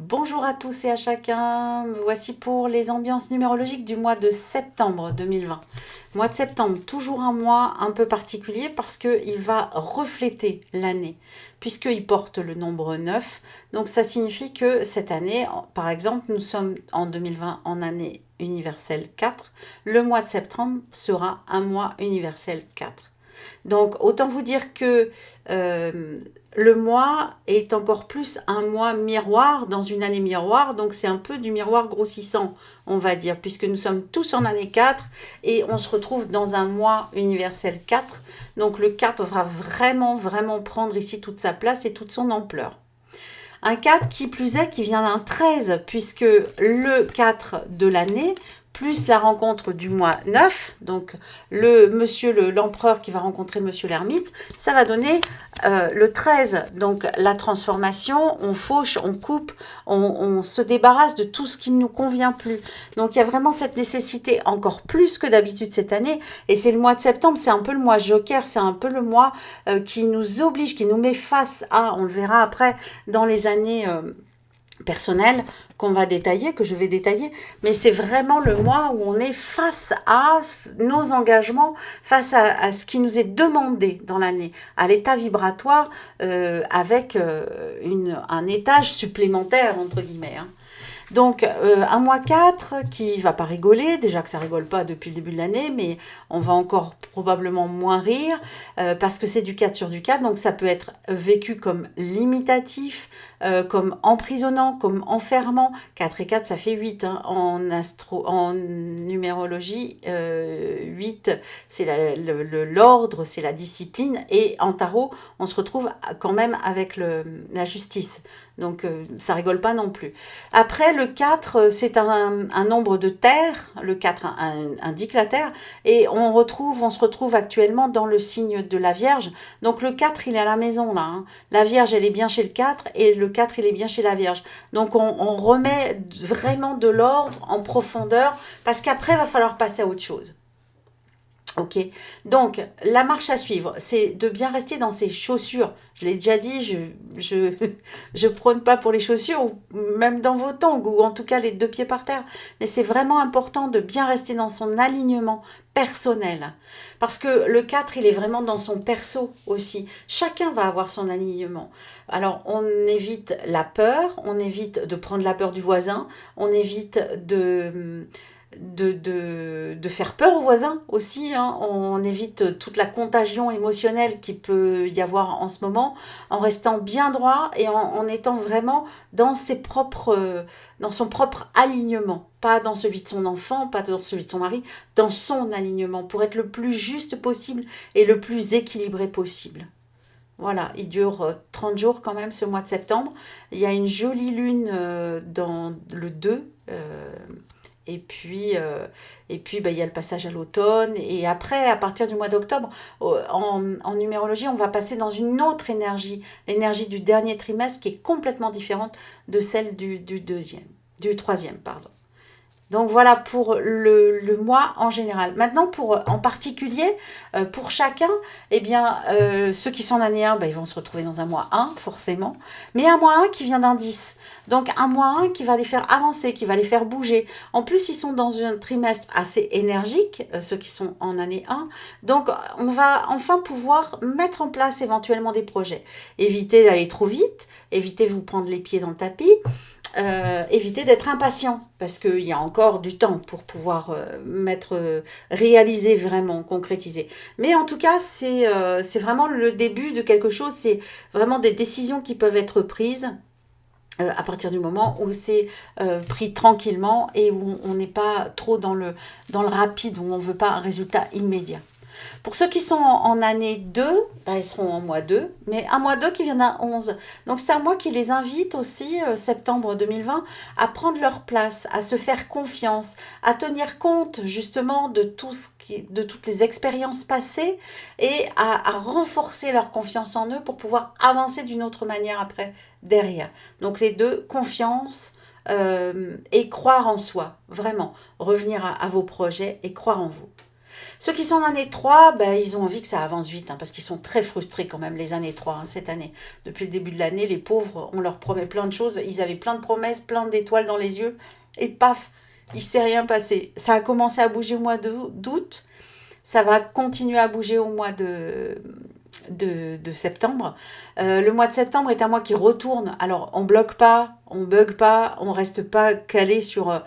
Bonjour à tous et à chacun, me voici pour les ambiances numérologiques du mois de septembre 2020. Mois de septembre, toujours un mois un peu particulier parce qu'il va refléter l'année, puisqu'il porte le nombre 9. Donc ça signifie que cette année, par exemple, nous sommes en 2020 en année universelle 4. Le mois de septembre sera un mois universel 4. Donc, autant vous dire que euh, le mois est encore plus un mois miroir dans une année miroir. Donc, c'est un peu du miroir grossissant, on va dire, puisque nous sommes tous en année 4 et on se retrouve dans un mois universel 4. Donc, le 4 va vraiment, vraiment prendre ici toute sa place et toute son ampleur. Un 4 qui plus est, qui vient d'un 13, puisque le 4 de l'année, plus la rencontre du mois 9, donc l'empereur qui va rencontrer monsieur l'ermite, ça va donner le 13. Donc la transformation, on fauche, on coupe, on se débarrasse de tout ce qui ne nous convient plus. Donc il y a vraiment cette nécessité encore plus que d'habitude cette année. Et c'est le mois de septembre, c'est un peu le mois joker, c'est un peu le mois qui nous oblige, qui nous met face à, on le verra après dans les années personnelles qu'on va détailler, que je vais détailler, mais c'est vraiment le mois où on est face à nos engagements, face à ce qui nous est demandé dans l'année, à l'état vibratoire, avec un étage supplémentaire, entre guillemets. Hein. Donc, un mois 4 qui va pas rigoler, déjà que ça rigole pas depuis le début de l'année, mais on va encore probablement moins rire, parce que c'est du 4 sur du 4, donc ça peut être vécu comme limitatif, comme emprisonnant, comme enfermant. 4 et 4, ça fait 8 hein. En numérologie, 8, c'est l'ordre, c'est la discipline, et en tarot, on se retrouve quand même avec la justice. Donc, ça rigole pas non plus. Après, le 4, c'est un nombre de terre. Le 4 indique la terre. Et on se retrouve actuellement dans le signe de la Vierge. Donc, le 4, il est à la maison, là. Hein. La Vierge, elle est bien chez le 4 et le 4, il est bien chez la Vierge. Donc, on remet vraiment de l'ordre en profondeur parce qu'après, il va falloir passer à autre chose. Ok, donc la marche à suivre, c'est de bien rester dans ses chaussures. Je l'ai déjà dit, je prône pas pour les chaussures, ou même dans vos tongs, ou en tout cas les deux pieds par terre. Mais c'est vraiment important de bien rester dans son alignement personnel. Parce que le 4, il est vraiment dans son perso aussi. Chacun va avoir son alignement. Alors, on évite la peur, on évite de prendre la peur du voisin, on évite de faire peur aux voisins aussi. Hein. On évite toute la contagion émotionnelle qui peut y avoir en ce moment en restant bien droit et en étant vraiment dans dans son propre alignement. Pas dans celui de son enfant, pas dans celui de son mari, dans son alignement pour être le plus juste possible et le plus équilibré possible. Voilà, il dure 30 jours quand même ce mois de septembre. Il y a une jolie lune dans le 2. Et puis, il y a le passage à l'automne. Et après, à partir du mois d'octobre, en numérologie, on va passer dans une autre énergie, l'énergie du dernier trimestre qui est complètement différente de celle du troisième, pardon. Donc voilà pour le mois en général. Maintenant, en particulier, pour chacun, eh bien, ceux qui sont en année 1, ils vont se retrouver dans un mois 1, forcément. Mais un mois 1 qui vient d'indice. Donc un mois 1 qui va les faire avancer, qui va les faire bouger. En plus, ils sont dans un trimestre assez énergique, ceux qui sont en année 1. Donc on va enfin pouvoir mettre en place éventuellement des projets. Évitez d'aller trop vite, évitez de vous prendre les pieds dans le tapis. Éviter d'être impatient parce qu'il y a encore du temps pour pouvoir réaliser vraiment, concrétiser. Mais en tout cas, c'est vraiment le début de quelque chose, c'est vraiment des décisions qui peuvent être prises à partir du moment où c'est pris tranquillement et où on n'est pas trop dans le rapide, où on ne veut pas un résultat immédiat. Pour ceux qui sont en année 2, ils seront en mois 2, mais un mois 2 qui vient d'un 11. Donc c'est un mois qui les invite aussi, septembre 2020, à prendre leur place, à se faire confiance, à tenir compte justement de de toutes les expériences passées et à renforcer leur confiance en eux pour pouvoir avancer d'une autre manière après, derrière. Donc les deux, confiance et croire en soi, vraiment, revenir à vos projets et croire en vous. Ceux qui sont en année 3, ben, ils ont envie que ça avance vite, parce qu'ils sont très frustrés quand même, les années 3 cette année. Depuis le début de l'année, les pauvres, on leur promet plein de choses, ils avaient plein de promesses, plein d'étoiles dans les yeux, et paf, il ne s'est rien passé. Ça a commencé à bouger au mois d'août, ça va continuer à bouger au mois de septembre. Le mois de septembre est un mois qui retourne. Alors, on bloque pas, on bug pas, on reste pas calé sur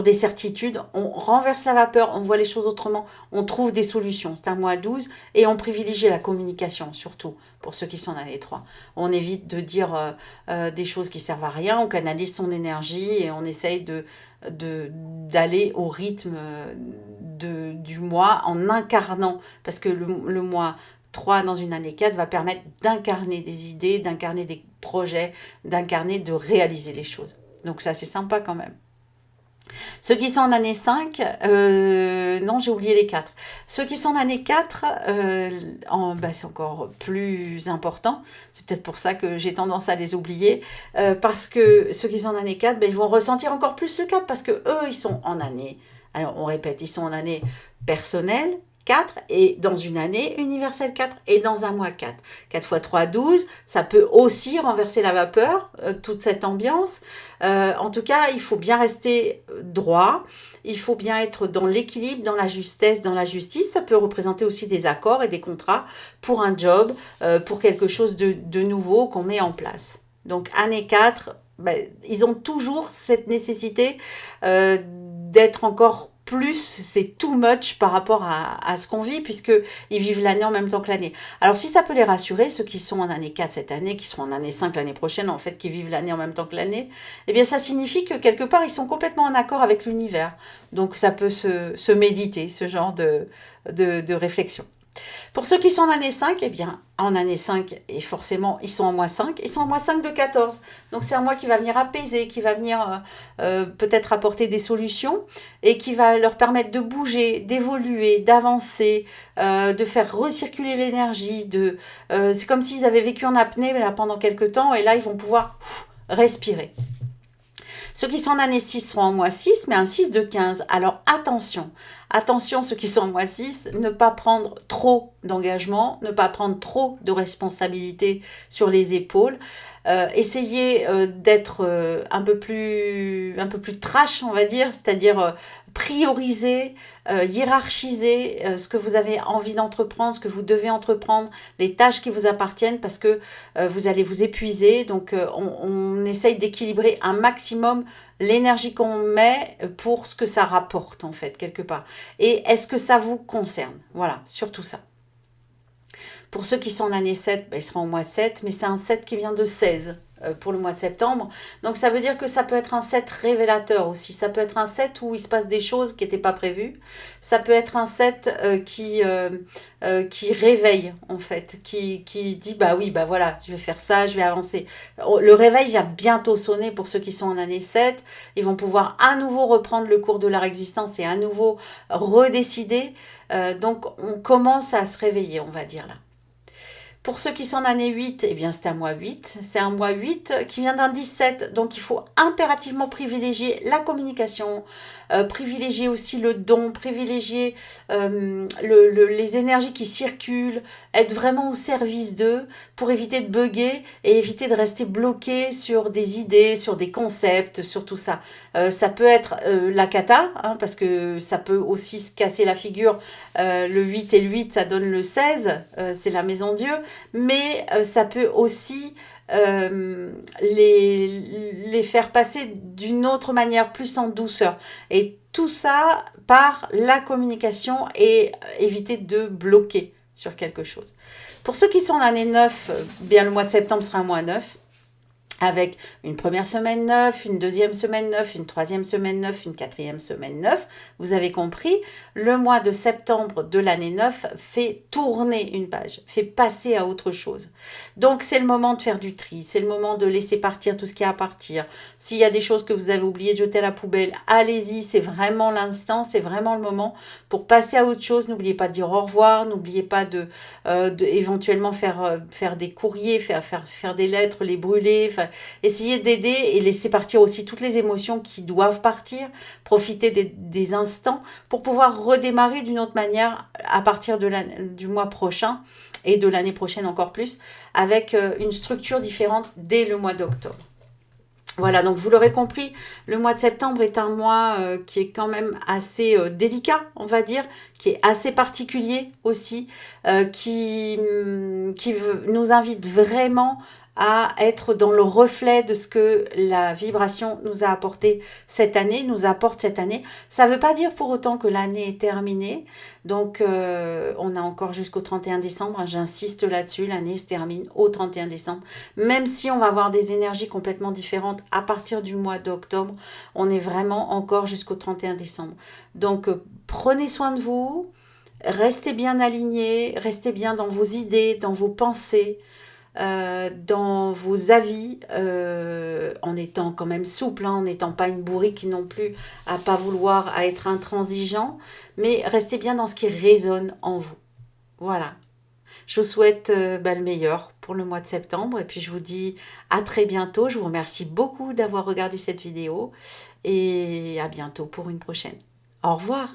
des certitudes. On renverse la vapeur, on voit les choses autrement, on trouve des solutions. C'est un mois 12 et on privilégie la communication, surtout pour ceux qui sont dans les 3. On évite de dire des choses qui servent à rien, on canalise son énergie et on essaye d'aller au rythme du mois en incarnant, parce que le mois 3 dans une année 4 va permettre d'incarner des idées, d'incarner des projets, d'incarner, de réaliser des choses. Donc ça, c'est sympa quand même. Ceux qui sont en année 5, non, j'ai oublié les 4. Ceux qui sont en année 4, c'est encore plus important. C'est peut-être pour ça que j'ai tendance à les oublier. Parce que ceux qui sont en année 4, ils vont ressentir encore plus le 4 parce que eux, ils sont en année. Alors, on répète, ils sont en année personnelle, 4, et dans une année universelle 4, et dans un mois 4. 4 fois 3, 12, ça peut aussi renverser la vapeur, toute cette ambiance. En tout cas, il faut bien rester droit, il faut bien être dans l'équilibre, dans la justesse, dans la justice. Ça peut représenter aussi des accords et des contrats pour un job, pour quelque chose de nouveau qu'on met en place. Donc, année 4, ils ont toujours cette nécessité d'être encore plus, c'est too much par rapport à ce qu'on vit, puisqu'ils vivent l'année en même temps que l'année. Alors, si ça peut les rassurer, ceux qui sont en année 4 cette année, qui seront en année 5 l'année prochaine, en fait, qui vivent l'année en même temps que l'année, eh bien, ça signifie que quelque part, ils sont complètement en accord avec l'univers. Donc, ça peut se méditer, ce genre de réflexion. Pour ceux qui sont en année 5, eh bien, en année 5, et forcément, ils sont en mois 5, ils sont en mois 5 de 14. Donc, c'est un mois qui va venir apaiser, qui va venir peut-être apporter des solutions et qui va leur permettre de bouger, d'évoluer, d'avancer, de faire recirculer l'énergie. C'est comme s'ils avaient vécu en apnée là, pendant quelques temps et là, ils vont pouvoir respirer. Ceux qui sont en année 6 seront en mois 6, mais un 6 de 15. Alors attention ceux qui sont en mois 6, ne pas prendre trop d'engagement, ne pas prendre trop de responsabilités sur les épaules. Essayez d'être un peu plus trash, on va dire, c'est-à-dire prioriser, hiérarchiser ce que vous avez envie d'entreprendre, ce que vous devez entreprendre, les tâches qui vous appartiennent, parce que vous allez vous épuiser. Donc on essaye d'équilibrer un maximum l'énergie qu'on met pour ce que ça rapporte, en fait, quelque part. Et est-ce que ça vous concerne? Voilà, surtout ça. Pour ceux qui sont en année 7, ils seront au mois 7, mais c'est un 7 qui vient de 16 pour le mois de septembre. Donc ça veut dire que ça peut être un 7 révélateur aussi. Ça peut être un 7 où il se passe des choses qui n'étaient pas prévues. Ça peut être un 7 qui réveille, en fait, qui dit voilà, je vais faire ça, je vais avancer. Le réveil vient bientôt sonner pour ceux qui sont en année 7. Ils vont pouvoir à nouveau reprendre le cours de leur existence et à nouveau redécider. Donc on commence à se réveiller, on va dire là. Pour ceux qui sont en année 8, eh bien c'est un mois 8. C'est un mois 8 qui vient d'un 17. Donc il faut impérativement privilégier la communication, privilégier aussi le don, privilégier les énergies qui circulent, être vraiment au service d'eux pour éviter de bugger et éviter de rester bloqué sur des idées, sur des concepts, sur tout ça. Ça peut être la cata, parce que ça peut aussi se casser la figure. Le 8 et le 8, ça donne le 16, c'est la maison Dieu. Mais ça peut aussi les faire passer d'une autre manière, plus en douceur. Et tout ça par la communication et éviter de bloquer sur quelque chose. Pour ceux qui sont en année 9, bien le mois de septembre sera un mois 9. Avec une première semaine 9, une deuxième semaine 9, une troisième semaine 9, une quatrième semaine 9. Vous avez compris, le mois de septembre de l'année 9 fait tourner une page, fait passer à autre chose. Donc, c'est le moment de faire du tri, c'est le moment de laisser partir tout ce qui a à partir. S'il y a des choses que vous avez oublié de jeter à la poubelle, allez-y, c'est vraiment l'instant, c'est vraiment le moment pour passer à autre chose. N'oubliez pas de dire au revoir, n'oubliez pas de éventuellement faire des courriers, faire des lettres, les brûler, essayer d'aider et laisser partir aussi toutes les émotions qui doivent partir, profiter des instants pour pouvoir redémarrer d'une autre manière à partir du mois prochain et de l'année prochaine encore plus, avec une structure différente dès le mois d'octobre. Voilà, donc vous l'aurez compris, le mois de septembre est un mois qui est quand même assez délicat, on va dire, qui est assez particulier aussi, qui nous invite vraiment à être dans le reflet de ce que la vibration nous a apporté cette année, nous apporte cette année. Ça ne veut pas dire pour autant que l'année est terminée, donc on a encore jusqu'au 31 décembre, hein, j'insiste là-dessus, l'année se termine au 31 décembre, même si on va avoir des énergies complètement différentes à partir du mois d'octobre, on est vraiment encore jusqu'au 31 décembre. Donc prenez soin de vous, restez bien alignés, restez bien dans vos idées, dans vos pensées, dans vos avis, en étant quand même souple, hein, en n'étant pas une bourrique non plus, à pas vouloir, à être intransigeant, mais restez bien dans ce qui résonne en vous. Voilà. Je vous souhaite le meilleur pour le mois de septembre et puis je vous dis à très bientôt. Je vous remercie beaucoup d'avoir regardé cette vidéo et à bientôt pour une prochaine. Au revoir.